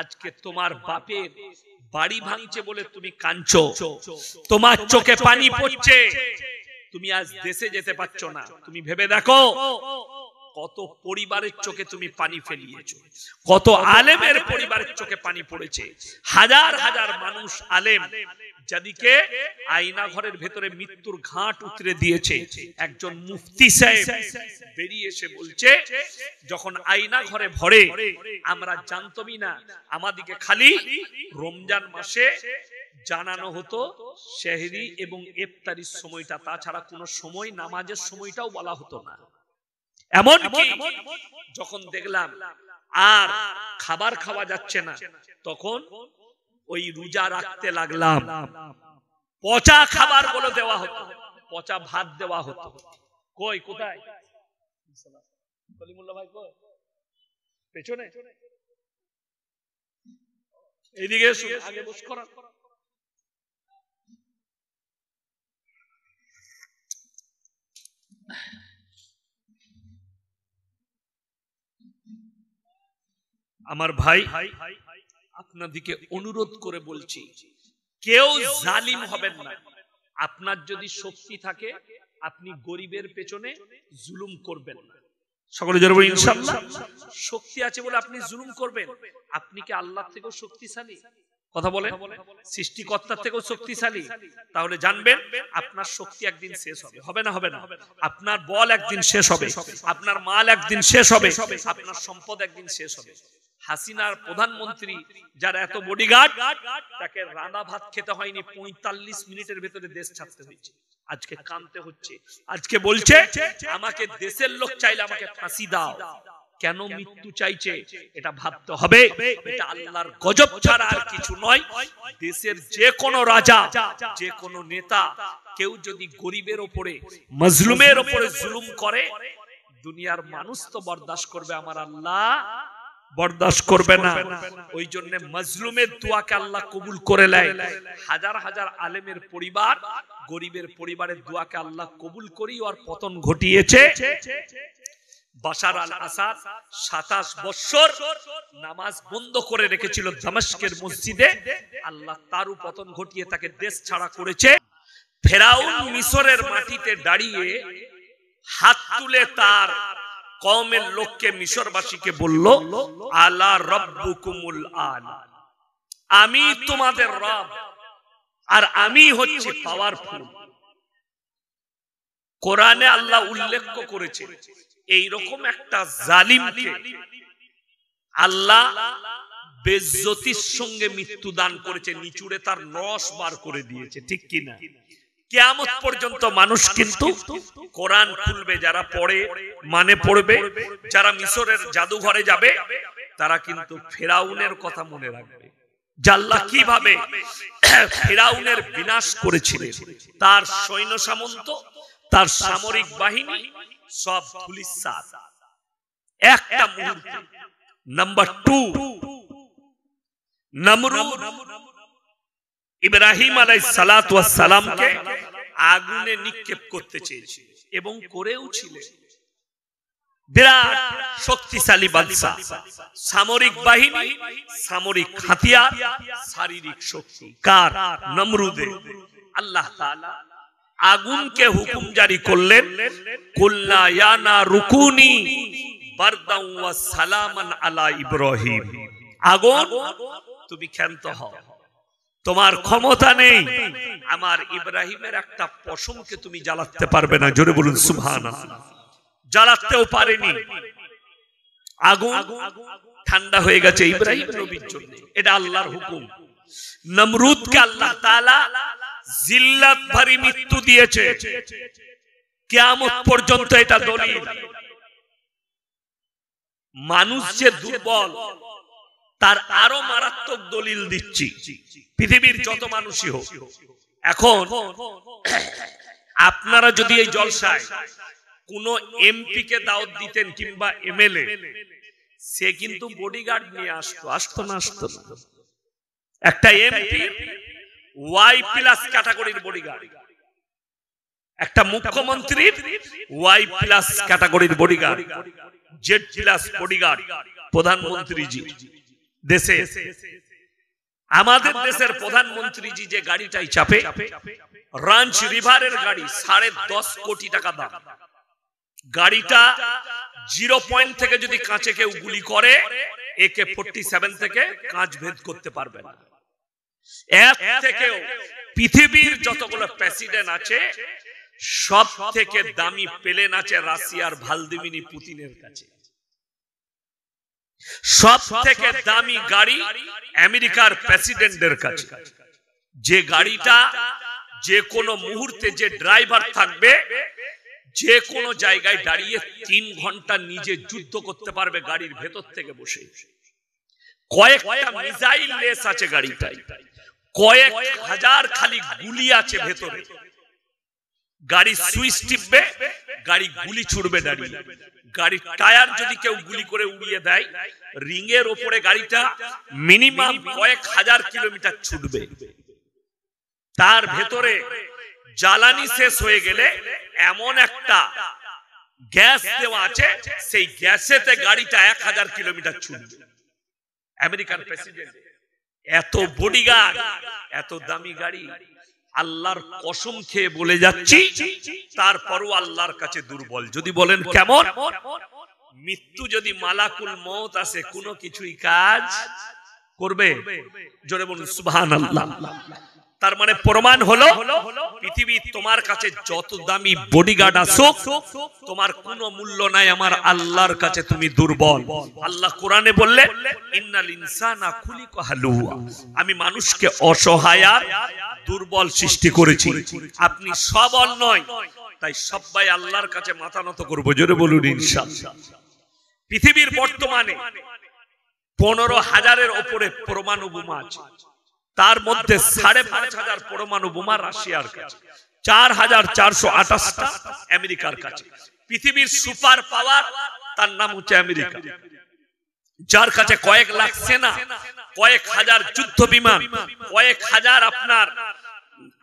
আজকে তোমার বাপের বাড়ি ভাঙছে বলে তুমি কাঁদছো, তোমার চোখে পানি পড়ছে, তুমি আজ দেশে যেতে পারছো না। তুমি ভেবে দেখো কত পরিবারের চোখে তুমি পানি ফেলিয়েছো, কত আলেমের পরিবারের চোখে পানি পড়েছে। হাজার হাজার মানুষ আলেম যাদিকে আয়না ঘরের ভেতরে মৃত্যুর ঘাট উতরে দিয়েছে। একজন মুফতি সাহেব বেরিয়ে এসে বলছে, যখন আয়না ঘরে ভরে আমরা জানতমই না, আমাদিকে খালি রমজান মাসে জানানো হতো সেহরি এবং ইফতারির সময়টা, তাছাড়া কোনো সময় নামাজের সময়টাও বলা হতো না। এমনকি যখন দেখলাম আর খাবার খাওয়া যাচ্ছে না, তখন ওই রোজা রাখতে লাগলাম। পচা খাবার গুলো দেওয়া হতো, পচা ভাত দেওয়া হতো। কই কোথায় কলিমুল্লাহ ভাই, কই পেছনে, এইদিকে এসো, আগে বস করা। আমার ভাই, আপনাদেরকে অনুরোধ করে বলছি, কেউ জালিম হবেন না। আপনার যদি শক্তি থাকে, আপনি গরিবের পেছনে জুলুম করবেন না। সকলে জোরে বলি ইনশাআল্লাহ। শক্তি আছে বলে আপনি জুলুম করবেন? আপনি কি আল্লাহ থেকেও শক্তিশালী? কথা বলেন, সৃষ্টিকর্তার থেকেও শক্তিশালী? তাহলে জানবেন আপনার শক্তি একদিন শেষ হবে। হবে না? হবে না? আপনার বল একদিন শেষ হবে, আপনার মাল একদিন শেষ হবে, আপনার সম্পদ একদিন শেষ হবে। হাসিনার প্রধানমন্ত্রী যার এত বডিগার্ড, তাকে রান্না ভাত খেতে হয়নি, 45 মিনিটের ভেতরে দেশ ছাড়তে হয়েছে। আজকে কাঁদতে হচ্ছে, আজকে বলছে আমাকে দেশের লোক চাইলে আমাকে ফাঁসি দাও। কেন মৃত্যু চাইছে এটা ভাবতে হবে। এটা আল্লাহর গজব ছাড়া আর কিছু নয়। দেশের যে কোনো রাজা, যে কোনো নেতা, কেউ যদি গরিবের ওপরে, মজলুমের ওপরে জুলুম করে, দুনিয়ার মানুষ তো বরদাস্ত করবে, আমার আল্লাহ বরদাস্ত করবে না। ওই জন্য মজলুমের দোয়াকে আল্লাহ কবুল করে নেয়। হাজার হাজার আলেমের পরিবার, গরিবের পরিবারের দোয়াকে আল্লাহ কবুল করি ওর পতন ঘটিয়েছে। বাশার আল আসাদ 27 বছর নামাজ বন্ধ করে রেখেছিল দামেস্কের মসজিদে, আল্লাহ তারও পতন ঘটিয়ে তাকে দেশ ছাড়া করেছে। ফেরাউন মিশরের মাটিতে দাঁড়িয়ে হাত তুলে তার কওমের লোককে, মিশরবাসীকে বলল, আলা রাব্বুকুমুল আলা, আমি তোমাদের রব, আর আমি হচ্ছি পাওয়ারফুল। কোরআনে আল্লাহ উল্লেখ করেছে এইরকম একটা জালিমকে আল্লাহ বেজ্জতির সঙ্গে মৃত্যু দান করেছে, নিচুড়ে তার রস বার করে দিয়েছে। ঠিক কিনা? কিয়ামত পর্যন্ত মানুষ কিন্তু কোরআন খুলবে, যারা পড়ে মানে পড়বে, যারা মিশরের জাদুঘরে যাবে, তারা কিন্তু ফেরাউনের কথা মনে রাখবে। আল্লাহ কিভাবে ফেরাউনের বিনাশ করেছিলেন, তার সৈন্য সামন্ত, তার সামরিক বাহিনী সব ধুলিস্যাৎ একটা মুহূর্তে। নাম্বার 2, নমরুদ ইব্রাহিম আলাইহিস সালাতু ওয়াস সালামকে আগুনে নিক্ষেপ করতে চেয়েছিল এবং করেও ছিলেন। বিরাট শক্তিশালী বাদশা, সামরিক বাহিনী, সামরিক হাতিয়ার, শারীরিক শক্তি কার? নমরুদের। আল্লাহ তাআলা আগুনকে হুকুম জারি করলেন, কুল্লা ইয়া নারুকুনি বারদান ওয়া সালামান আলা ইব্রাহিম, আগুন তুমি ক্ষান্ত হও, তোমার ক্ষমতা নেই, আমার ইব্রাহিমের একটা পশমকে তুমি জ্বালাতে পারবে না। জোরে বলুন সুবহানাল্লাহ। জ্বালাতেও পারেনি, আগুন ঠান্ডা হয়ে গেছে ইব্রাহিম নবীর জন্য। এটা আল্লাহর হুকুম। নমরুদকে আল্লাহ তাআলা জিল্লাত ভরি মৃত্যু দিয়েছে, কিয়ামত পর্যন্ত এটা দলিল। মানুষ যে দুর্বল তার আরো মারাত্মক দলিল দিচ্ছি, পৃথিবীর যত মানুষই হোক। এখন আপনারা যদি এই জলসায় কোন এমপি কে দাওয়াত দিতেন কিংবা এমএলএ, সে কিন্তু বডিগার্ড নিয়ে আসতো না? একটা এমপি Y+ ক্যাটাগরির বডিগার্ড, একটা মুখ্যমন্ত্রীর Y+ ক্যাটাগরির বডিগার্ড, Z+ বডিগার্ড প্রধানমন্ত্রীজি। দেশে আমাদের দেশের প্রধানমন্ত্রীজি যে গাড়িটাই চাপে, রাঞ্চ রিভারের গাড়ি, 10.5 কোটি টাকা দাম। গাড়িটা 0 পয়েন্ট থেকে যদি কাঁচে কেউ গুলি করে, AK-47 থেকে কাঁচ ভেদ করতে পারবে না। এর থেকেও পৃথিবীর যতগুলো প্রেসিডেন্ট আছে, সব থেকে দামি প্লেন আছে রাশিয়ার ভ্লাদিমির পুতিনের কাছে। সব থেকে দামি গাড়ি আমেরিকার প্রেসিডেন্টের কাছে। যে গাড়িটা যে কোনো মুহূর্তে যে ড্রাইভার থাকবে, যে কোনো জায়গায় দাঁড়িয়ে 3 ঘন্টা নিজে যুদ্ধ করতে পারবে গাড়ির ভেতর থেকে বসে। কয়েকটা মিসাইল লেস আছে গাড়িটায়, কয়েক হাজার খালি গুলি আছে ভেতরে। গাড়ি সুইচ টিপবে, গাড়ি গুলি ছুড়বে দাঁড়িয়ে। গাড়ির টায়ার যদি কেউ গুলি করে উড়িয়ে দেয়, রিং এর উপরে গাড়িটা মিনিমাম কয়েক হাজার কিলোমিটার ছুটবে। তার ভেতরে জ্বালানি শেষ হয়ে গেলে এমন একটা গ্যাস দেওয়া আছে, সেই গ্যাসেতে গাড়িটা 1000 কিলোমিটার ছুটবে। আমেরিকান প্রেসিডেন্ট এত বডিগার্ড, এত দামি গাড়ি। আল্লাহর কসম খেয়ে বলে যাচ্ছি, তারপরও আল্লাহর কাছে দুর্বল। যদি বলেন কেমন? মৃত্যু যদি মালাকুল মউত আসে, কোনো কিছুই কাজ করবে? জোরে বলুন সুবহানাল্লাহ। তার মানে প্রমাণ হলো, পৃথিবী তোমার কাছে যত দামি বডিগার্ড আসুক, তোমার কোনো মূল্য নাই আমার আল্লাহর কাছে, তুমি দুর্বল। আল্লাহ কোরআনে বললেন, ইন্নাল ইনসানা খুলিকা হালুয়া, আমি মানুষকে অসহায় আর দুর্বল সৃষ্টি করেছি, আপনি সবল নয়। তাই সবাই আল্লাহর কাছে মাথা নত করবো। জোরে বলুন ইনশাআল্লাহ। পৃথিবীর বর্তমানে 15,000-এর উপরে পরমাণু বোমা আছে। তার মধ্যে 5,500 পরমাণু বোমা রাশিয়ার কাছে, 4,428টা আমেরিকার কাছে। পৃথিবীর সুপার পাওয়ার, তার নাম হচ্ছে আমেরিকা, যার কাছে কয়েক লাখ সেনা, কয়েক হাজার যুদ্ধ বিমান, কয়েক হাজার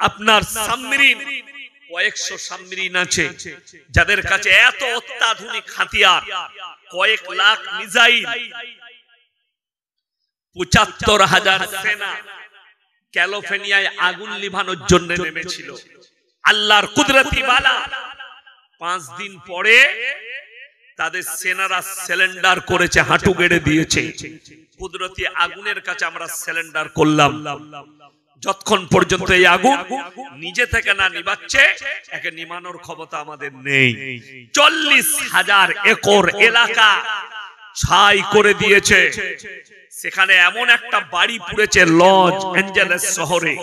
আপনার সাবমেরিন, কয়েকশো সাবমেরিন আছে, যাদের কাছে এত অত্যাধুনিক হাতিয়ার, কয়েক লাখ মিসাইল, 75,000 সেনা ক্যালিফোর্নিয়ায় আগুন নিভানোর জন্য নেমেছিল। আল্লাহর কুদরতি বালা, 5 দিন পরে তাদের সেনারা সিলিন্ডার করেছে, হাঁটু গেড়ে দিয়েছে। কুদরতি আগুনের কাছে আমরা সিলিন্ডার করলাম। যতক্ষণ পর্যন্ত এই আগুন নিজে থেকে না নিভাচ্ছে, একে নিভানোর ক্ষমতা আমাদের নেই। 40,000 একর এলাকা ছাই করে দিয়েছে। সেখানে এমন একটা বাড়ি পুড়েছে লস অ্যাঞ্জেলেস শহরে,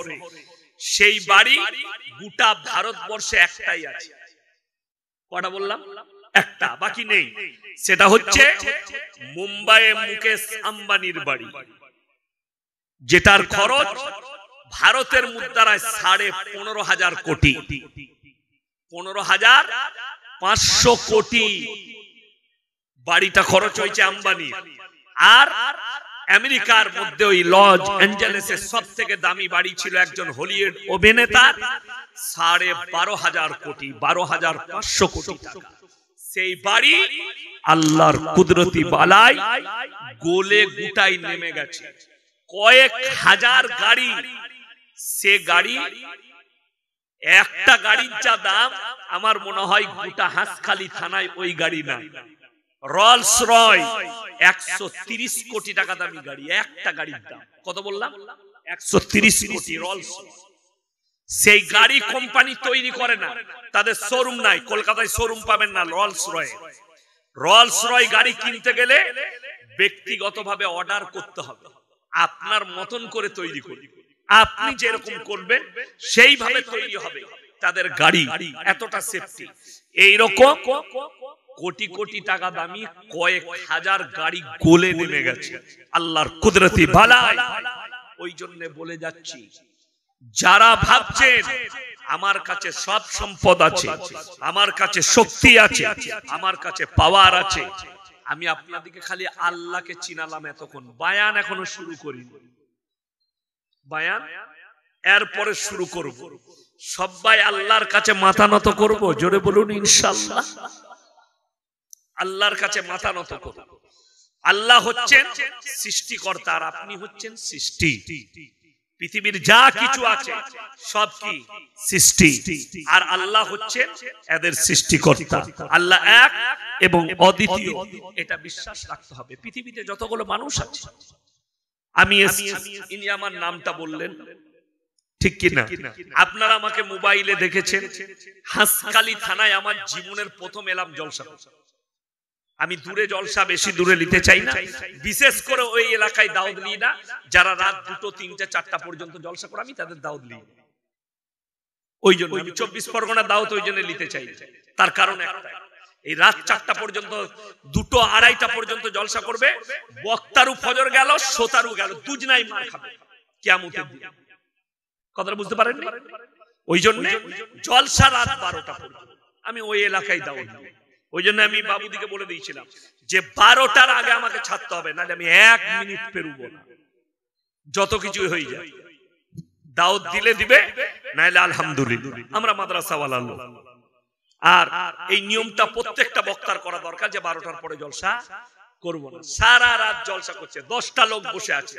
সেই বাড়ি গোটা ভারতবর্ষে একটাই আছে। কটা বললাম? একটা, বাকি নেই। সেটা হচ্ছে মুম্বাইয়ে মুকেশ আম্বানির বাড়ি, যেটার খরচ ভারতের মুদ্রায় 15,500 কোটি, 15,500 কোটি বাড়িটা খরচ হয়েছে আম্বানি। আর আমেরিকার মধ্যে ওই লস অ্যাঞ্জেলেসের সব থেকে দামি বাড়ি ছিল একজন হলিউড অভিনেতার, 12,500 কোটি, 12,500 কোটি টাকা। সেই বাড়ি আল্লাহর কুদরতি বালায় গোলে গুটাই নেমে গেছে। কয়েক হাজার গাড়ি, সে গাড়ি, একটা গাড়ির যা দাম, আমার মনে হয় গোটা হাঁসখালি থানায় ওই গাড়ি নাই। রোলস রয় 130 কোটি টাকা দামি গাড়ি, একটা গাড়ির দাম কত বললাম? 130 কোটি রোলস। সেই গাড়ি কোম্পানি তৈরি করে না, তাদের শোরুম নাই। কলকাতায় শোরুম পাবেন না রোলস রয়। রোলস রয় গাড়ি কিনতে গেলে ব্যক্তিগতভাবে অর্ডার করতে হবে, আপনার মতন করে তৈরি করবে। আপনি যেরকম করবেন সেইভাবে তৈরি হবে তাদের গাড়ি, এতটা সেফটি। এইরকম কোটি কোটি টাকা দামি কয়েক হাজার গাড়ি গোলে নেমে গেছে আল্লাহর কুদরতি বালায়। ওই জন্য বলে যাচ্ছি, যারা ভাবছেন আমার কাছে সব সম্পদ আছে, আমার কাছে শক্তি আছে, আমার কাছে পাওয়ার আছে, আমি আপনাদেরকে খালি আল্লাহকে চিনালাম এতক্ষণ। বায়ান এখনো শুরু করিনি, বায়ান এরপরে শুরু করব। সবাই আল্লাহর কাছে মাথা নত করব। জোরে বলুন ইনশাআল্লাহ। আল্লাহর কাছে মাথা নত করব। আল্লাহ হচ্ছেন সৃষ্টিকর্তা আর আপনি হচ্ছেন সৃষ্টি। পৃথিবীর যা কিছু আছে সব কি সৃষ্টি, আর আল্লাহ হচ্ছেন এদের সৃষ্টিকর্তা। আল্লাহ এক এবং অদ্বিতীয়, এটা বিশ্বাস রাখতে হবে। পৃথিবীতে যতগুলো মানুষ আছে, আমি ইনি আমার নামটা বললেন, ঠিক কিনা? আপনারা আমাকে মোবাইলে দেখেছেন। হাঁসখালি থানায় আমার জীবনের প্রথম এলাম জলসা। আমি দূরে জলসা বেশি দূরে নিতে চাই না, বিশেষ করে ওই এলাকায় দাওয়াত নিই না যারা রাত 2টো 3টে 4টা পর্যন্ত জলসা করে, আমি তাদের দাওয়াত নিই। ওই জন্য আমি 24 পরগনা দাওয়াত ওই জন্য নিতে চাই। তার কারণ একটাই, এই রাত 4টা পর্যন্ত 2টো 2:30টা পর্যন্ত জলসা করবে, বক্তারু ফজর গেল, শ্রোতারু গেল, দুজনাই মার খাবে কিয়ামতের দিন। কথাটা বুঝতে পারেন? ওই জন্য জলসা রাত 12টা পর্যন্ত। আমি ওই এলাকায় দাওয়াত নিই। ওই জন্য আমি বাবুদিকে বলে দিয়েছিলাম যে 12টার আগে আমাকে ছাড়তে হবে, নাহলে আমি 1 মিনিট পেরুবো না। যত কিছুই হয়ে যায়, দাওয়াত দিলে দিবে, নাহলে আলহামদুলিল্লাহ। আমরা মাদ্রাসাওয়ালা লোক, আর এই নিয়মটা প্রত্যেকটা বক্তার করা দরকার যে 12টার পরে জলসা করব না। সারা রাত জলসা করছে, 10টা লোক বসে আছে,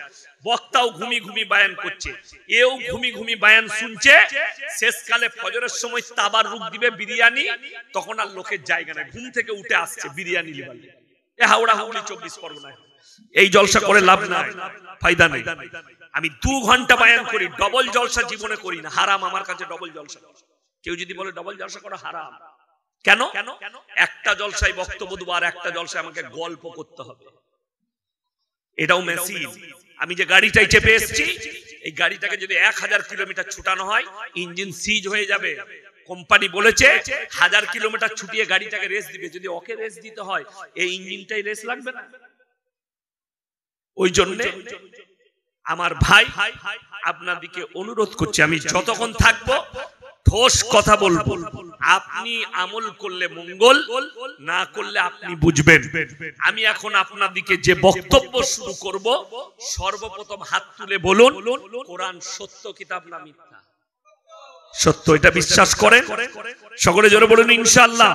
বক্তাও ঘুমি ঘুমি বায়ান করছে, এও ঘুমি ঘুমি বায়ান শুনছে। শেষকালে ফজরের সময় তাবার রূপ দিবে বিরিয়ানি, তখন আর লোকের জায়গা নেই, ঘুম থেকে উঠে আসছে বিরিয়ানি লিবার। এ হাওড়া হুগলি 24 পরগনায় এই জলসা করে লাভ নাই, ফায়দা নেই। আমি 2 ঘন্টা বায়ান করি, ডবল জলসা জীবনে করি না। হারাম আমার কাছে ডবল জলসা। কেউ যদি বলে ডবল জলসা করো, হারাম। কেন? একটা জলসায় বক্তব্য দেবো, আর একটা জলসায় আমাকে গল্প করতে হবে। এটাও মেশিন। আমি যে গাড়িটাই চেপে এসেছি, এই গাড়িটাকে যদি 1000 কিলোমিটার ছুটানো হয়, ইঞ্জিন সিজ হয়ে যাবে। কোম্পানি বলেছে 1000 কিলোমিটার ছুটিয়ে গাড়িটাকে রেস দিবে। যদি ওকে রেস দিতে হয়, এই ইঞ্জিনটাই রেস লাগবে না? ওই জন্য আমার ভাই আপনাদেরকে অনুরোধ করছি, আমি যতক্ষণ থাকবো ঠোস কথা বলবো। আপনি আমল করলে মঙ্গল, না করলে আপনি বুঝবেন। আমি এখন আপনাদেরকে যে বক্তব্য শুরু করব, সর্বপ্রথম হাত তুলে বলুন, কোরআন সত্য কিতাব না মিথ্যা? সত্য। এটা বিশ্বাস করেন? সকলে জোরে বলুন ইনশাআল্লাহ।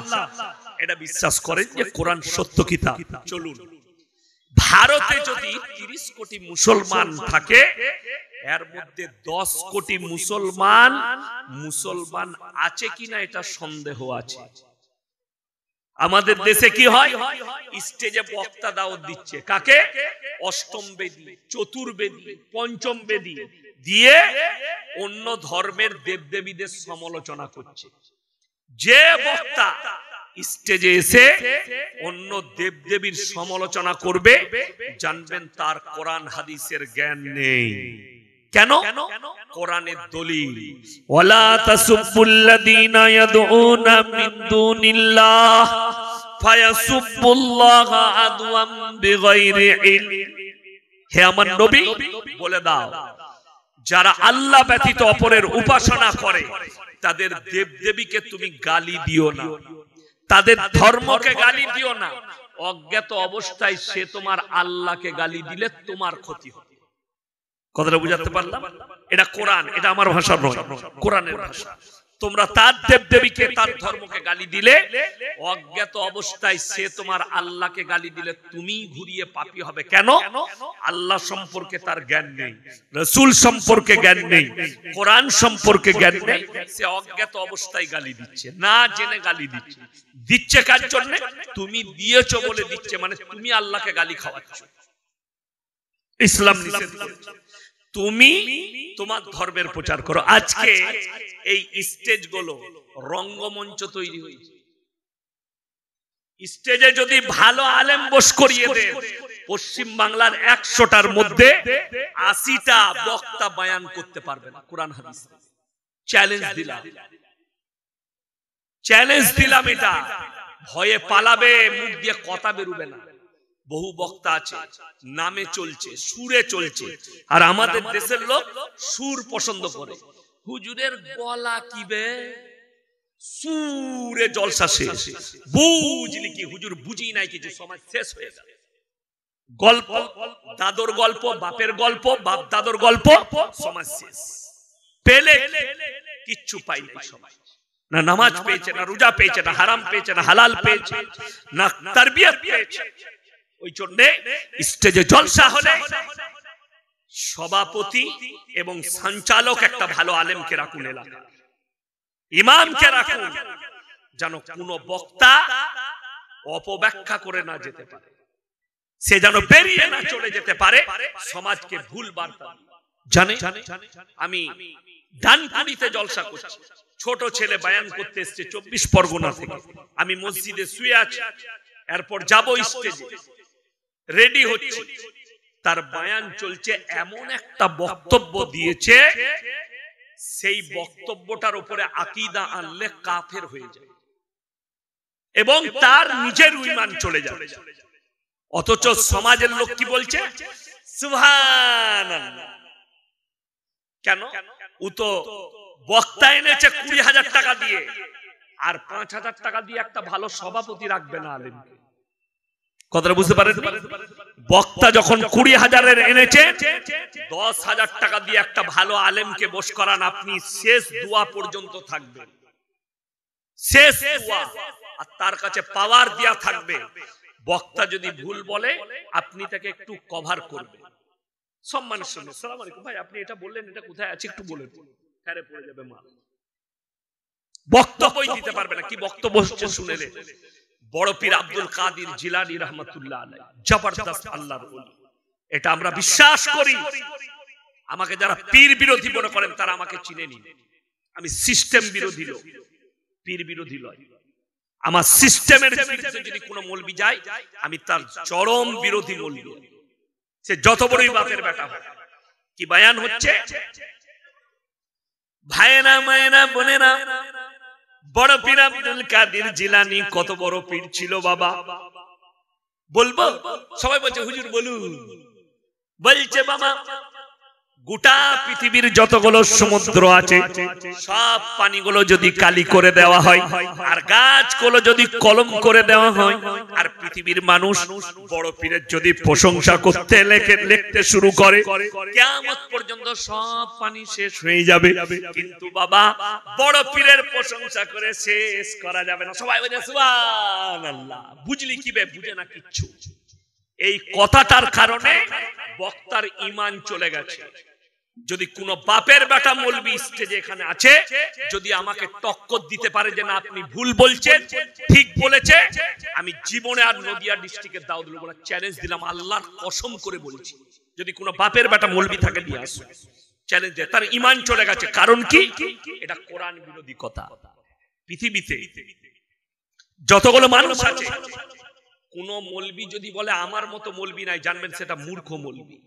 এটা বিশ্বাস করেন যে কোরআন সত্য কিতাব? চলুন, ভারতে যদি 30 কোটি মুসলমান থাকে, এর মধ্যে 10 কোটি মুসলমান আছে কিনা এটা সন্দেহ আছে। আমাদের দেশে কি হয়, স্টেজে বক্তা দাওয়াত দিচ্ছে, কাকে? অষ্টম বেদী, চতুর্বেদী, পঞ্চম বেদী দিয়ে অন্য ধর্মের দেবদেবীদের সমালোচনা করছে। যে বক্তা স্টেজে এসে অন্য দেবদেবীর সমালোচনা করবে, জানবেন তার কোরআন হাদিসের জ্ঞান নেই। কেন? কোরআনের দলিল, ওয়ালা তাসুবুল্লাযীনা ইয়াদউনা মিন দুনিল্লাহ ফায়াসুবুল্লাহা আদওয়াম বিগাইরি ইলম। হে আমার নবী, বলে দাও, যারা আল্লাহ ব্যতীত অপরের উপাসনা করে, তাদের দেবদেবীকে তুমি গালি দিও না, তাদের ধর্মকে গালি দিও না। অজ্ঞাত অবস্থায় সে তোমার আল্লাহকে গালি দিলে তোমার ক্ষতি হবে। কথাটা বুঝাতে পারলাম? এটা কোরআন, এটা আমার ভাষা নয়, কোরআনের ভাষা। তোমরা তার দেবদেবীকে, তার ধর্মকে গালি দিলে, অজ্ঞাত অবস্থায় সে তোমার আল্লাহকে গালি দিলে তুমি ঘুরিয়ে পাপী হবে। কেন? আল্লাহ সম্পর্কে তার জ্ঞান নেই, রাসূল সম্পর্কে জ্ঞান নেই, কোরআন সম্পর্কে জ্ঞান নেই, সে অজ্ঞাত অবস্থায় গালি দিচ্ছে, না জেনে গালি দিচ্ছে। দিচ্ছে কার জন্য? তুমি দিয়েছো বলে দিচ্ছে, মানে তুমি আল্লাহকে গালি খাওয়াচ্ছ। ইসলাম নিষেধ করেছে, তুমি তোমার ধর্মের প্রচার করো। আজকে এই স্টেজগুলো রঙ্গমঞ্চ তৈরি হয়েছে। স্টেজে যদি ভালো আলেম বস করিয়ে দেন, পশ্চিম বাংলার 100টার মধ্যে 80টা বক্তা বয়ান করতে পারবে না কোরআন হাদিস। চ্যালেঞ্জ দিলাম, চ্যালেঞ্জ দিলাম। এটা ভয়ে পালাবে, মুখ দিয়ে কথা বেরোবে না। বহু বক্তা আছে, নামে চলছে, সুরে চলছে, আর আমাদের দেশের লোক সুর পছন্দ করে। হুজুরের গলা কিবে, সুরে জলসা শেষ। বুঝলি কি হুজুর? বুঝি নাই কিছু, সমাজ শেষ হয়ে গেল। গল্প, দাদর গল্প, বাপের গল্প, বাপ দাদর গল্প, সমাজ শেষ। পেলে কিচ্ছু পাইনি সমাজ। না নামাজ পেয়েছে, না রোজা পেয়েছে, না হারাম পেয়েছে, না হালাল পেয়েছে, না তারবিয়ত পেয়েছে। ওই জন্য স্টেজে জলসা হলে সভাপতি এবং সঞ্চালক একটা ভালো আলেমকে রাখুন, এলাকা ইমামকে রাখুন, যেন কোনো বক্তা অপব্যাখ্যা করে না যেতে পারে, সে যেন বেরিয়ে না চলে যেতে পারে সমাজকে ভুল বার্তা। জানে আমি ডানকুনিতে জলসা করছি, ছোট ছেলে বয়ান করতে এসেছে 24 পরগনা থেকে, আমি মসজিদে শুয়ে আছি, এরপর যাব স্টেজে, রেডি হচ্ছি, তার বয়ান চলছে, এমন একটা বক্তব্য দিয়েছে সেই বক্তব্যটার উপরে আকীদা আনলে কাফের হয়ে যায় এবং তার নিজের ঈমান চলে যাবে। অথচ সমাজের লোক কি বলছে? সুবহানাল্লাহ। কেন? ও তো বক্তা এনেছে 20,000 টাকা দিয়ে, আর 5,000 টাকা দিয়ে একটা ভালো সভাপতি রাখবে না আলেমকে। কথাটা বুঝতে পারেন? বক্তা যখন 20,000 এনেছে, 10,000 টাকা দিয়ে একটা ভালো আলেমকে বস করান, আপনি শেষ দোয়া পর্যন্ত থাকবেন, শেষ দোয়া, আর তার কাছে পাওয়ার দেয়া থাকবে। বক্তা যদি ভুল বলে আপনি তাকে একটু কভার করবেন সম্মানের সঙ্গে, আসসালামু আলাইকুম ভাই, আপনি এটা বললেন, এটা কোথায় আছে একটু বলেন, কারে পড়ে যাবে মা। বক্তব্যই দিতে পারবে না, কি বক্তব্য হচ্ছে শুনে রে। বড় পীর আব্দুল কাদের জিলানী রাহমাতুল্লাহ আলাইহি জবরদস্ত আল্লাহর ওলি, এটা আমরা বিশ্বাস করি। আমাকে যারা পীর বিরোধী মনে করেন তারা আমাকে চিনে নিন, আমি সিস্টেম বিরোধী লোক, পীর বিরোধী নয়। আমার সিস্টেমের বিরুদ্ধে যদি কোনো মৌলবি যায়, আমি তার চরম বিরোধী মৌলবি, সে যত বড়ই বাপের বেটা হয়। কি বয়ান হচ্ছে? ভাইয়েরা মায়েরা বোনেরা, বড় পীর আব্দুল কাদের জিলানী কত বড় পীর ছিল বাবা। বলবো? সবাই বলছে হুজুর বলুন। বলছে বাবা, গোটা পৃথিবীর যতগুলো সমুদ্র আছে সব পানিগুলো যদি কালি করে দেওয়া হয়, আর গাছগুলো যদি কলম করে দেওয়া হয়, আর পৃথিবীর মানুষ বড় পীরের যদি প্রশংসা করতে লিখতে শুরু করে, কিয়ামত পর্যন্ত সব পানি শেষ হয়ে যাবে, কিন্তু বাবা বড় পীরের প্রশংসা করে শেষ করা যাবে না। সবাই বলে সুবহানাল্লাহ। বুঝলি কি বে? বুঝে না কিচ্ছু। এই কথাটার কারণে বক্তার ঈমান চলে গেছে। যদি কোন বাপের বেটা মৌলবি স্টেজে এখানে আছে, যদি আমাকে টক্কর দিতে পারে যে না আপনি ভুল বলছেন, ঠিক বলেছে, আমি জীবনে আর নদিয়া ডিস্ট্রিক্টের দাউদ বলা চ্যালেঞ্জ দিলাম, আল্লাহর কসম করে বলছি, যদি কোন বাপের বেটা মৌলবি থাকে নিয়ে আসো, চ্যালেঞ্জ দেয়, তার ঈমান চলে গেছে। কারণ কি? এটা কোরআন বিরোধী কথা। পৃথিবীতে যতগুলো মানুষ আছে, কোন মৌলবি যদি বলে আমার মতো মৌলবি নাই, জানবেন সেটা মূর্খ মৌলবি।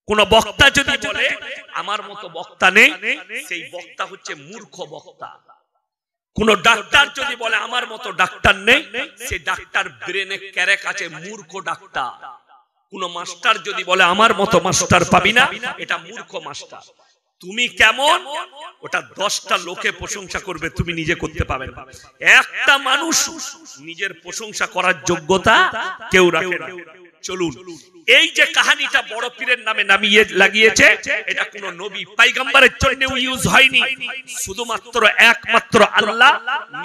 কোন বক্তা যদি বলে আমার মতো বক্তা নেই, সেই বক্তা হচ্ছে মূর্খ বক্তা। কোন ডাক্তার যদি বলে আমার মতো ডাক্তার নেই, সেই ডাক্তার ব্রেনে ক্যারেক আছে, মূর্খ ডাক্তার। কোন মাস্টার যদি বলে আমার মতো মাস্টার পাবি না, এটা মূর্খ মাস্টার। তুমি কেমন ওটা 10টা লোকে প্রশংসা করবে, তুমি নিজে করতে পারবে না। একটা মানুষ নিজের প্রশংসা করার যোগ্যতা কেউ রাখে না। চলুন, এই যে কাহিনীটা বড় পীরের নামে নামিয়ে লাগিয়েছে, এটা কোন নবী পয়গম্বরের জন্য ইউজ হয়নি, শুধুমাত্র একমাত্র আল্লাহ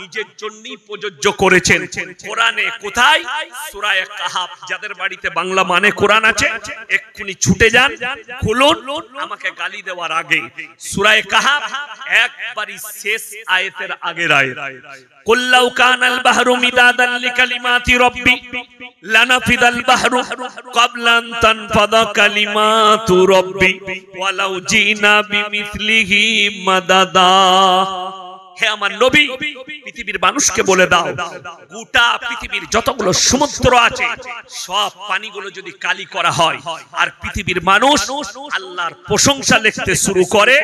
নিজের জন্যই প্রযোজ্য করেছেন। কোরআনে কোথায়? সূরা কাহাফ। যাদের বাড়িতে বাংলা মানে কোরআন আছে এক্ষুনি ছুটে যান, খুলুন, আমাকে গালি দেওয়ার আগে সূরা কাহাফ একবারই শেষ আয়াতের আগের আয়াত, কুল্লাউ কানাল বাহরু মিদাদান লিকালিমাতি রাব্বি লানাফিদাল বাহরু ক্বাবলা আন তানফাদা কালিমাতু রাব্বি ওয়ালাউ জিনা বিমিসলিহি মাদাদা। হে আমার নবী, পৃথিবীর মানুষকে বলে দাও, গোটা পৃথিবীর যতগুলো সমুদ্র আছে সব পানিগুলো যদি কালি করা হয়, আর পৃথিবীর মানুষ আল্লাহর প্রশংসা লিখতে শুরু করে,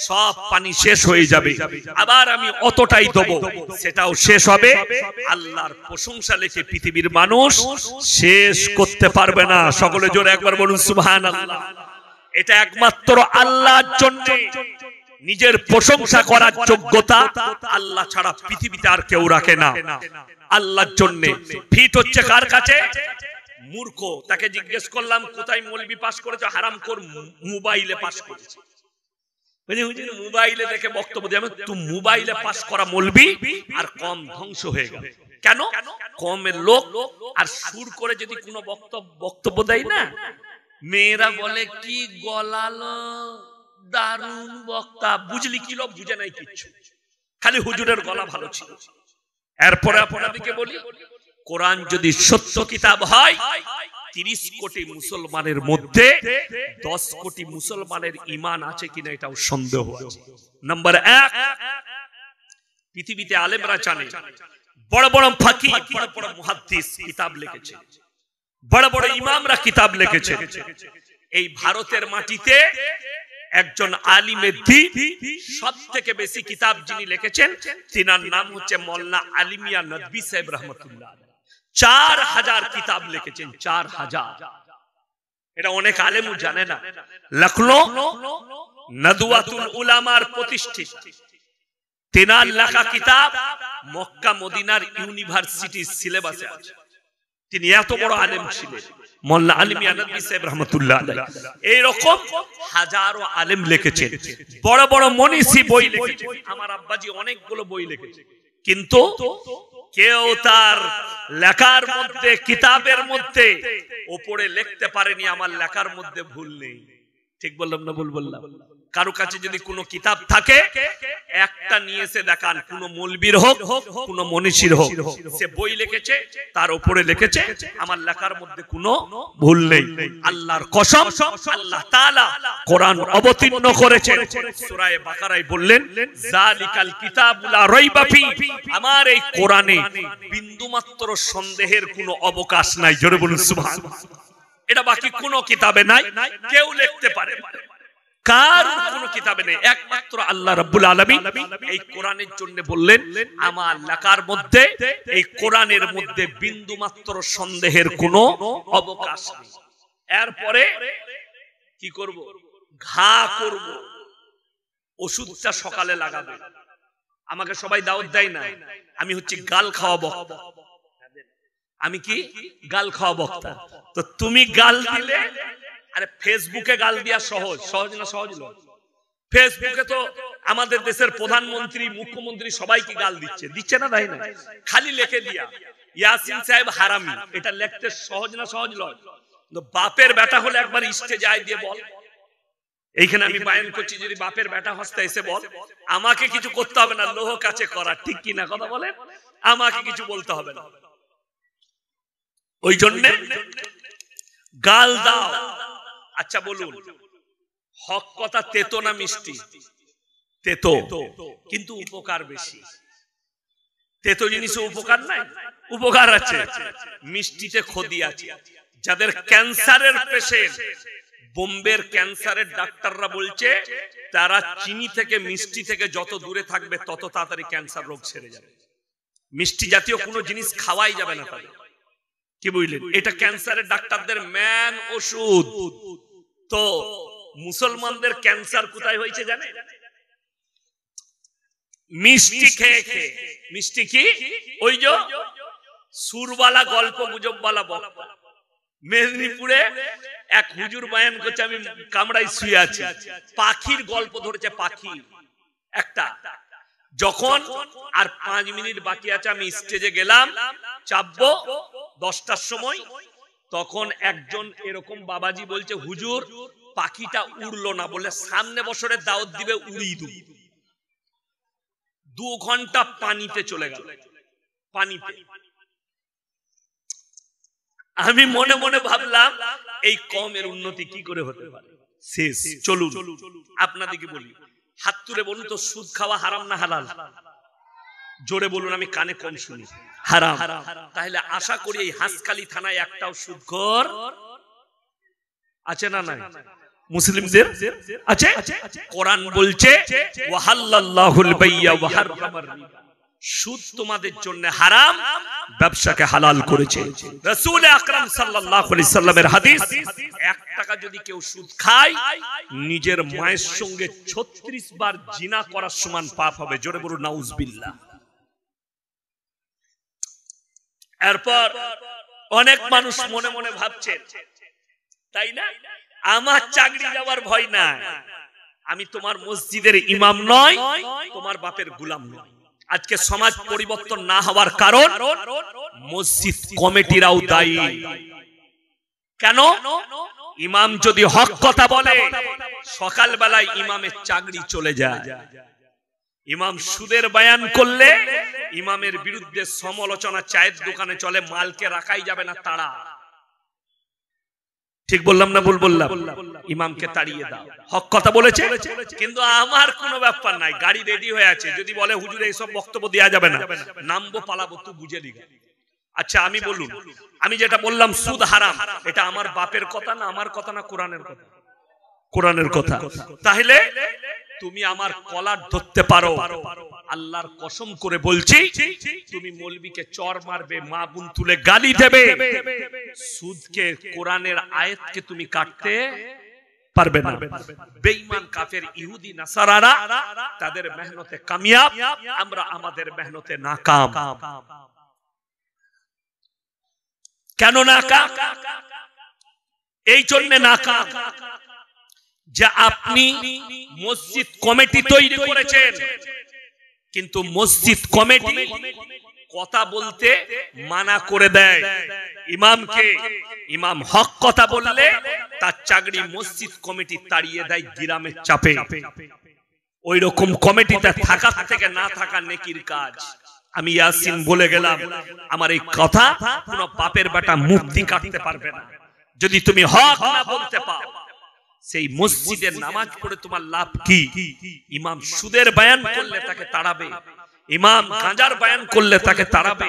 সব পানি শেষ হয়ে যাবে। আবার আমি অতটাই দেব, সেটাও শেষ হবে। আল্লাহর প্রশংসা লিখে পৃথিবীর মানুষ শেষ করতে পারবে না। সকলে জোরে একবার বলুন সুবহানাল্লাহ। এটা একমাত্র আল্লাহর জন্য। নিজের প্রশংসা করার যোগ্যতা আল্লাহ ছাড়া পৃথিবীতে আর কেউ রাখে না। আল্লাহর জন্য ফিট হচ্ছে কার কাছে? মূর্খ। তাকে জিজ্ঞেস করলাম কোথায় মৌলবি পাস করেছে? হারামখোর মোবাইলে পাস করেছে। মোবাইলে দেখে বক্তব্য দিয়ে, তুই মোবাইলে পাস করা মৌলবি আর কম ধ্বংস হয়ে গেল কেন? কমের লোক আর সুর করে যদি কোনো বক্তব্য দেয় না, মেয়েরা বলে কি গলালো, দারুণ বক্তা, বুঝলি কি লোক বুঝে নাই কিচ্ছু, খালি হুজুরের গলা ভালো ছিল। এরপরে আপনাদেরকে বলি, কোরআন যদি সত্য কিতাব হয়, 30 কোটি মুসলমানের মধ্যে 10 কোটি মুসলমানের ঈমান আছে কিনা এটাও সন্দেহ আছে। নাম্বার 1, পৃথিবীতে আলেমরা জানে বড় বড় ফাকিহ, বড় বড় মুহাদ্দিস কিতাব লিখেছে, বড় বড় ইমামরা কিতাব লিখেছে। এই ভারতের মাটিতে একজন আলিমের দ্বীপ সবথেকে বেশি কিতাব যিনি লিখেছেন, তিনার নাম হচ্ছে মোল্লা আলী মিয়া নদভী সাহেব রহমতুল্লাহ। 4000 কিতাব লিখেছেন, 4000। এটা অনেক আলেমও জানে না। লখনৌ নদওয়াতুল উলামার প্রতিষ্ঠিত, তিনার লেখা কিতাব মক্কা মদিনার ইউনিভার্সিটির সিলেবাসে আছে। তিনি এত বড় আলেম ছিলেন, মোল্লা আলী মিয়া নদভী সাহেব রহমতুল্লাহ আলাইহি। এইরকম হাজারো আলেম লিখেছেন, বড় বড় মনীষী বই লিখেছেন। আমার আব্বাজি অনেকগুলো বই লিখেছে, কিন্তু কেউ তার লেখার মধ্যে, কিতাবের মধ্যে উপরে লিখতে পারেনি আমার লেখার মধ্যে ভুল নেই। ঠিক বললাম না ভুল বললাম? কারো কাছে যদি কোনো কিতাব থাকে, একটা নিয়ে এসে দেখান, কোনো মৌলবীর হোক, কোনো মনীষীর হোক, সে বই লিখেছে, তার উপরে লিখেছে আমার লেখার মধ্যে কোনো ভুল নেই। আল্লাহর কসম, আল্লাহ তাআলা কোরআন অবতীর্ণ করেছেন, সূরা বাকারায় বললেন, যালিকাল কিতাবু লা রাইবা ফি, আমার এই কোরআনে বিন্দুমাত্র সন্দেহের কোনো অবকাশ নাই। জোরে বলুন সুবহানাল্লাহ। এটা বাকি কোনো কিতাবে নাই, কেউ লিখতে পারে, কার কোনো কিতাবে নেই, একমাত্র আল্লাহ রাব্বুল আলামিন এই কোরআনের জন্য বললেন, আমার লেখার মধ্যে, এই কোরআনের মধ্যে বিন্দুমাত্র সন্দেহের কোনো অবকাশ নেই। এরপরে কি করব? ঘা করব, ওষুধটা সকালে লাগাবে। আমাকে সবাই দাওয়াত দেয় না, আমি হচ্ছে গাল খাওয়া বক্তা। আমি কি গাল খাওয়া বক্তা? তো তুমি গাল দিলে, আরে ফেসবুকে গাল দিয়া সহজ, সহজ না? সহজ নয়। ফেসবুকে তো আমাদের দেশের প্রধানমন্ত্রী, মুখ্যমন্ত্রী সবাইকে গাল দিচ্ছে, দিচ্ছে না? তাই না? খালি লিখে দিয়া ইয়াসিন সাহেব হারামি, এটা লিখতে সহজ না? সহজ নয়। বাপের বেটা হলে একবার স্টেজে আয় দিয়ে বল, এইখানে আমি বায়ান করছি, যদি বাপের বেটা হস্তে এসে বল, আমাকে কিছু করতে হবে না, লোহ কাছে করা, ঠিক কি না? কথা বলেন, আমাকে কিছু বলতে হবে না। ওই জন্য গাল দাও। আচ্ছা বলুন, হক কথা তেতো না মিষ্টি? তেতো, কিন্তু উপকার বেশি। তেতো জিনিসে উপকার নাই, উপকার আছে। মিষ্টিতে ক্ষতি আছে। যাদের ক্যান্সারের পেশেন্ট, বোম্বের ক্যান্সারের ডাক্তাররা বলছে, তারা চিনি থেকে, মিষ্টি থেকে যত দূরে থাকবে তত তাড়াতাড়ি ক্যান্সার রোগ সেরে যাবে। মিষ্টি জাতীয় কোনো জিনিস খাওয়াই যাবে না তাদের। কি বুঝলেন? এটা ক্যান্সারের ডাক্তারদের মেন ওষুধ। তো মুসলমানদের ক্যান্সার কোথায় হয়েছে জানে? মিষ্টি খেয়ে খেয়ে। মিষ্টি কি? ওই যে সুরবালা, গল্প গুজবওয়ালা বক্তা। মেদিনীপুরে এক হুজুর বয়ান করছে, আমি কামড়াই শুয়ে আছি, পাখির গল্প ধরেছে। পাখি একটা, যখন আর 5 মিনিট বাকি আছে, আমি স্টেজে গেলাম, চাপবো 10টার সময়, তখন একজন এরকম বাবাজি বলছে, হুজুর পাখিটা উড়লো না, বলে সামনে বছরের দাওয়াত দিবে, উড়িয়ে দেব। 2 ঘন্টা পানিতে চলে গেল, পানিতে। আমি মনে মনে ভাবলাম, এই কমের উন্নতি কি করে হতে পারে? শেষ। চলুন আপনাদেরকে বলি, হাত তুলে বলুন তো, সুদ খাওয়া হারাম না হালাল? জোরে বলুন, আমি কানে কম শুনি। হারাম। তাহলে আশা করি এই হাঁসখালি থানায় একটাও সুদখোর আছে না? নাই। মুসলিমদের আছে। কোরআন বলছে, ওয়াহাল্লাল্লাহুল বাইয়া ওয়া হাররামার রিবা, সুদ তোমাদের জন্য হারাম, ব্যবসাকে হালাল করেছে। রাসূল আকরাম সাল্লাল্লাহু আলাইহি সাল্লামের হাদিস, 1 টাকা যদি কেউ সুদ খায়, নিজের মায়ের সঙ্গে 36 বার জিনা করার সমান পাপ হবে। জোরে বলুন নাউজুবিল্লাহ। এরপর অনেক মানুষ মনে মনে ভাবছেন, তাই না, আমার চাকরি যাওয়ার ভয় নাই, আমি তোমার মসজিদের ইমাম নয়, তোমার বাপের গোলাম নয়। আজকে সমাজ পরিবর্তন না হওয়ার কারণ মসজিদ কমিটিরাও দায়ী। কেন? ইমাম যদি হক কথা বলে, সকালবেলায় ইমামের চাকরি চলে যায়। ইমাম সুদের বয়ান করলে ইমামের বিরুদ্ধে সমালোচনা চায়ের দোকানে চলে, মালকে রাখাই যাবে না তাড়া। ঠিক বললাম না ভুল বললাম? ইমামকে তাড়িয়ে দাও, হক কথা বলেছে। কিন্তু আমার কোনো ব্যাপার নাই, গাড়ি রেডি হয়ে আছে, যদি বলে হুজুর এইসব বক্তব্য দেওয়া যাবে না, নামবো পালাবো, তুই বুঝে দিগা। আচ্ছা আমি বলুন, আমি যেটা বললাম সুদ হারাম, এটা আমার বাপের কথা না আমার কথা না কোরআনের কথা? কোরআনের কথা। তাহলে তুমি আমার কলার ধরতে পারো, আল্লাহর কসম করে বলছি, তুমি মৌলবীকে চর মারবে, মা বোন তুলে গালি দেবে, সুদকে কোরআনের আয়াতকে তুমি কাটতে পারবে না। বেঈমান কাফের ইহুদি নাসারারা তাদের মেহনতে কামিয়াব, আমরা আমাদের মেহনতে নাকাম। কেন নাকাম? এই জন্য নাকাম যে আপনি মসজিদ কমিটি তৈরি করেছেন, কিন্তু মসজিদ কমিটি কথা বলতে মানা করে দেয় ইমামকে। ইমাম হক কথা বললে তার চাকরি মসজিদ কমিটি তাড়িয়ে দেয় গ্রামের চাপে। ওই রকম কমিটিতে থাকা থেকে না থাকা নেকির কাজ। আমি ইয়াসিন বলে গেলাম, আমার এই কথা কোন বাপের বেটা মুক্তি কাটতে পারবে না। যদি তুমি হক না বলতে পাও, সেই মসজিদের নামাজ পড়ে তোমার লাভ কি? ইমাম সুদের বয়ান করলে তাকে তাড়াবে, ইমাম গাঁজার বয়ান করলে তাকে তাড়াবে,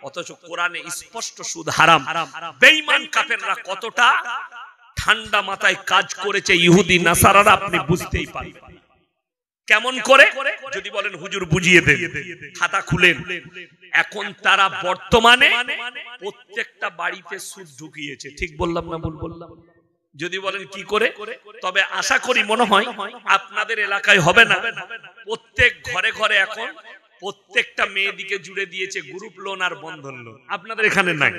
অথচ কোরআনে স্পষ্ট সুদ হারাম। বেঈমান কাফেররা কতটা ঠান্ডা মাথায় কাজ করেছে ইহুদি নাসারারা, আপনি বুঝতেই পারবেন। কেমন করে? যদি বলেন হুজুর বুঝিয়ে দেন, খাতা খুলেন। এখন তারা বর্তমানে প্রত্যেকটা বাড়িতে সুদ ঢুকিয়েছে। ঠিক বললাম না ভুল বললাম? যদি বলেন কি করে, তবে আশা করি মনে হয় আপনাদের এলাকায় হবে না। প্রত্যেক ঘরে ঘরে এখন প্রত্যেকটা মেয়েদিকে জুড়ে দিয়েছে গ্রুপ লোন আর বন্ধন লোন। আপনাদের এখানে নাই?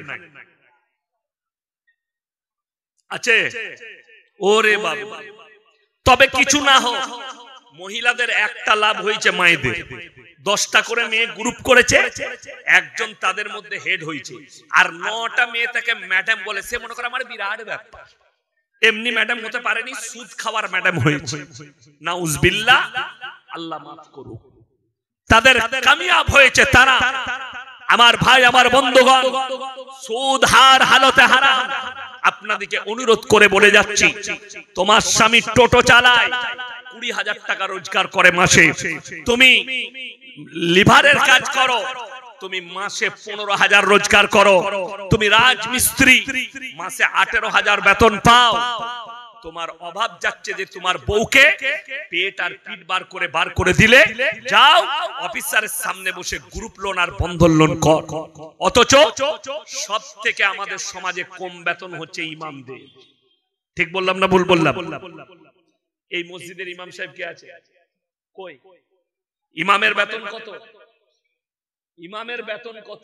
আছে? ওরে বাবা। তবে কিছু না হোক, মহিলাদের একটা লাভ হয়েছে, মায়েদের 10টা করে মেয়ে গ্রুপ করেছে, একজন তাদের মধ্যে হেড হয়েছে, আর 9টা মেয়ে তাকে ম্যাডাম বলে। সে মনে করে আমার বিরাট ব্যাপার, এমনি ম্যাডাম হতে পারেনি, সুদ খাওয়ার ম্যাডাম হয়েছে। নাউজুবিল্লাহ, আল্লাহ মাফ করুক। তাদের কামিয়াব হয়েছে তারা। আমার ভাই, আমার বন্ধুগণ, সুদ হার হালতে হারাম। আপনাদেরকে অনুরোধ করে বলে যাচ্ছি, তোমার স্বামী টোটো চালায়, 20,000 টাকা রোজগার করে মাসে, তুমি লিভারের কাজ করো, তুমি মাসে 15,000 রোজগার করো, তুমি রাজমিস্ত্রি, মাসে 18,000 বেতন পাও। তোমার অভাব যাচ্ছে যে তোমার বউকে পেট আর পিঠ বার করে দিলে, যাও অফিসারের সামনে বসে গ্রুপ লোন আর বন্ধন লোন কর। অথচ সব থেকে আমাদের সমাজে কম বেতন হচ্ছে ইমামদের। ঠিক বললাম না ভুল বললাম? এই মসজিদের ইমাম সাহেব কে আছে? কই? ইমামের বেতন কত? ইমামের বেতন কত?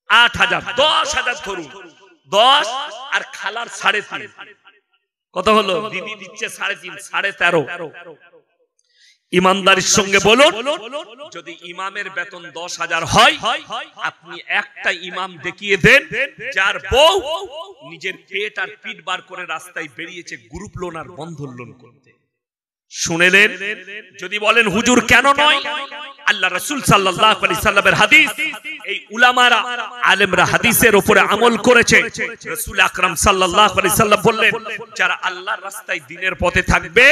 8,000, 10,000 ধরুন। 10 আর খালার 3.5, কত হলো? দিদি দিচ্ছে 3.5, 13.5। ইমানদারির সঙ্গে বলুন, যদি ইমামের বেতন 10,000 হয়, আপনি একটা ইমাম দেখিয়ে দেন যার বউ নিজের পেট আর পিঠ বার করে রাস্তায় বেরিয়েছে গ্রুপ লোন আর বন্ধন লোন করতে। শুনেলেন? যদি বলেন হুজুর কেন নয়, আল্লাহ রাসূল সাল্লাল্লাহু আলাইহি সাল্লামের হাদিস, এই উলামারা আলেমরা হাদিসের উপরে আমল করেছে। রাসূল আকরাম সাল্লাল্লাহু আলাইহি সাল্লাম বললেন, যারা আল্লাহর রাস্তায় দ্বীনের পথে থাকবে,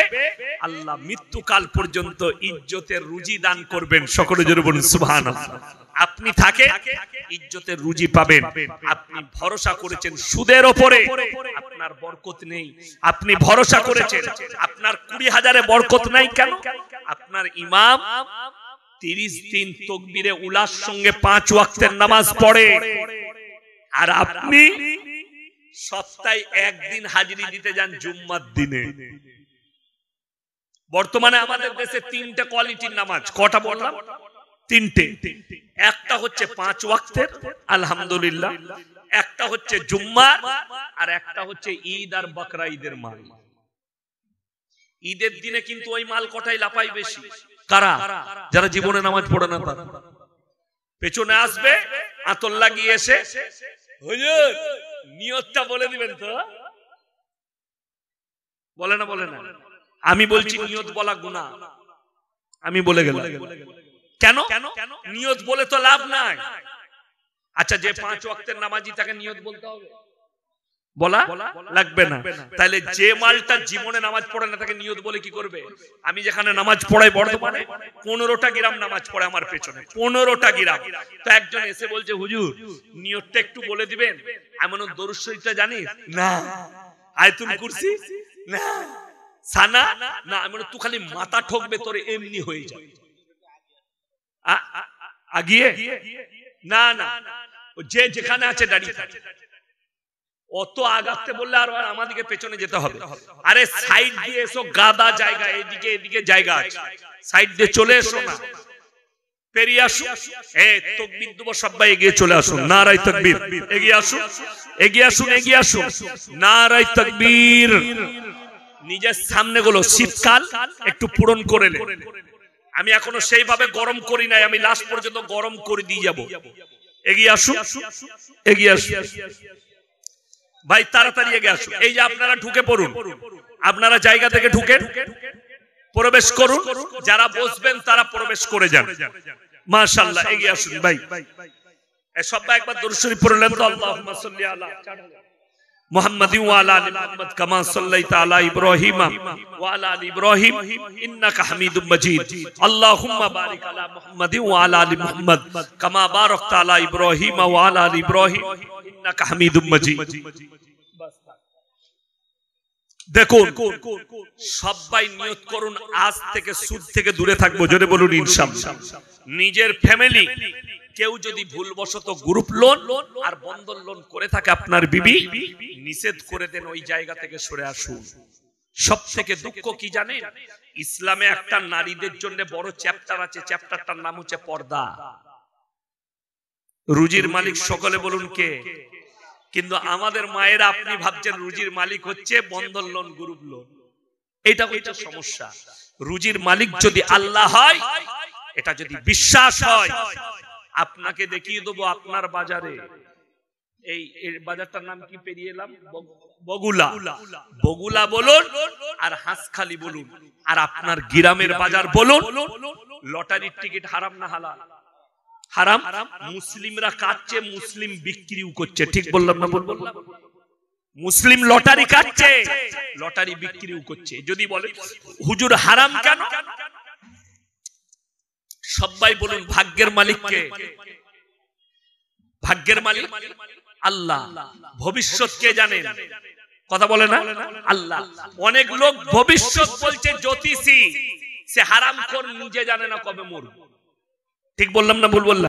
আল্লাহ মৃত্যুকাল পর্যন্ত ইজ্জতের রুজি দান করবেন। সকলে জোরে বলুন সুবহানাল্লাহ। আপনি থাকে ইজ্জতের রুজি পাবেন। আপনি ভরসা করেছেন সুদের উপরে, আপনার বরকত নেই। আপনি ভরসা করেছেন আপনার 20,000-এ বরকত নাই। কেন? আপনার ইমাম 30 দিন তাকবীরে উলার সঙ্গে 5 ওয়াক্তের নামাজ পড়ে, আর আপনি সপ্তাহে একদিন হাজিরি দিতে যান জুম্মার দিনে। বর্তমানে আমাদের দেশে 3টে কোয়ালিটির নামাজ। কটা বললাম? 3টে। একটা হচ্ছে 5 ওয়াক্তের, আলহামদুলিল্লাহ। একটা হচ্ছে জুম্মার, আর একটা হচ্ছে ঈদ আর বকরা ঈদের মাল। ঈদের দিনে কিন্তু ওই মাল কটাই লাপাই বেশি। কারা? যারা জীবনে নামাজ পড়ে না তারা। পেছনে আসবে আতর লাগিয়ে এসে, হুজুর নিয়তটা বলে দিবেন তো? বলে না, বলে না। আমি বলছি নিয়ত বলা গুনাহ, আমি বলে গেলাম। কেন? নিয়ত বলে তো লাভ নাই। আচ্ছা, যে 5 ওয়াক্তের নামাজি তাকে নিয়ত বলতে হবে? বলা লাগবে না। তাহলে যে মালটা জীবনে নামাজ পড়ে না তাকে নিয়ত বলে কি করবে? আমি যেখানে নামাজ পড়াই বর্তমানে 15টা গ্রাম নামাজ পড়ে আমার পেছনে, 15টা গ্রাম। তো একজন এসে বলছে, হুজুর নিয়তটা একটু বলে দিবেন। এমন দরুদ শরীফটা জানিস? না। আয়াতুল কুরসি? না। সানা? না। এমন তুই খালি মাথা ঠকবে, তোর এমনি হয়ে যাবে। আগিয়ে? না না, যে যেখানে আছে দাঁড়িয়ে থাকে। অত আগাতে বললে আর আমাদেরকে পেছনে যেতে হবে। আরে সাইড দিয়ে এসো, গাদা জায়গা, এদিকে এদিকে জায়গা আছে, সাইড দিয়ে চলে এসো না, পেরিয়ে আসো। তাকবীর দেব, সবাই এগিয়ে চলে আসুন। নারায়ে তাকবীর। এগিয়ে আসুন, এগিয়ে আসুন, এগিয়ে আসুন। নারায়ে তাকবীর। নিজের সামনে গুলো শীতকাল একটু পূরণ করে নে। আমি এখনো সেইভাবে গরম করি নাই, আমি লাস্ট পর্যন্ত গরম করে দিয়ে যাব। এগিয়ে আসুন, এগিয়ে আসুন ভাই, তাড়াতাড়ি এগিয়ে আসুন। এই যে আপনারা ঢুকে পড়ুন, আপনারা জায়গা থেকে ঢুকেন, প্রবেশ করুন। যারা বসবেন তারা প্রবেশ করে যান। মাশাআল্লাহ, এগিয়ে আসুন ভাই। সবাই একবার দরুদ শরীফ পড়লেন তো? আল্লাহুম্মা সাল্লি আলা মুহাম্মাদিন ওয়া আলা আলি মুহাম্মাদ কামা সাল্লাইতা আলা ইব্রাহিম ওয়া আলা আলি ইব্রাহিম ইন্নাকা হামিদুম মাজিদ। আল্লাহুম্মা বারিক আলা মুহাম্মাদিন ওয়া আলা আলি মুহাম্মাদ কামা বারাকতা আলা ইব্রাহিম ওয়া আলা আলি ইব্রাহিম ইন্নাকা হামিদুম মাজিদ। দেখুন, সবাই নিয়ত করুন আজ থেকে সুদ থেকে দূরে থাকবো। জোরে বলুন ইনশাআল্লাহ। নিজের ফ্যামিলি কেউ যদি ভুলবশত গ্রুপ লোন আর বন্ধন লোন করে থাকে, আপনার বিবি নিষেধ করে দেন, ওই জায়গা থেকে সরে আসুন। সব থেকে দুঃখ কি জানেন? ইসলামে একটা নারীদের জন্য বড় চ্যাপ্টার আছে, চ্যাপ্টারটার নাম হচ্ছে পর্দা। রুজির মালিক সকলে বলুন কে? কিন্তু আমাদের মায়েরা, আপনি ভাবছেন রুজির মালিক হচ্ছে বন্ধন লোন, গ্রুপ লোন। এটা হচ্ছে সমস্যা। রুজির মালিক যদি আল্লাহ হয়, এটা যদি বিশ্বাস হয়, আপনাকে দেখিয়ে দেবো আপনার বাজারে, এই বাজারটার নাম কি পেরিয়ে এলাম, বগুলা। বগুলা বলুন আর হাঁসখালি বলুন আর আপনার গ্রামের বাজার বলুন, লটারির টিকিট হারাম না হালাল? হারাম। মুসলিমরা কাটছে, মুসলিম বিক্রিও করছে। ঠিক বললাম না? বললাম। মুসলিম লটারি কাটছে, লটারি বিক্রিও করছে। যদি বলে হুজুর হারাম কেন? সবাই বলুন ভাগ্যের মালিক কে? ভাগ্যের মালিক আল্লাহ। ভবিষ্যৎ কে জানেন? কথা বলে না? আল্লাহ। অনেক লোক ভবিষ্যৎ বলছে জ্যোতিষী, সে হারাম খোর, নিজে জানে না কবে মরবে। ঠিক বললাম না? ভুল বললাম?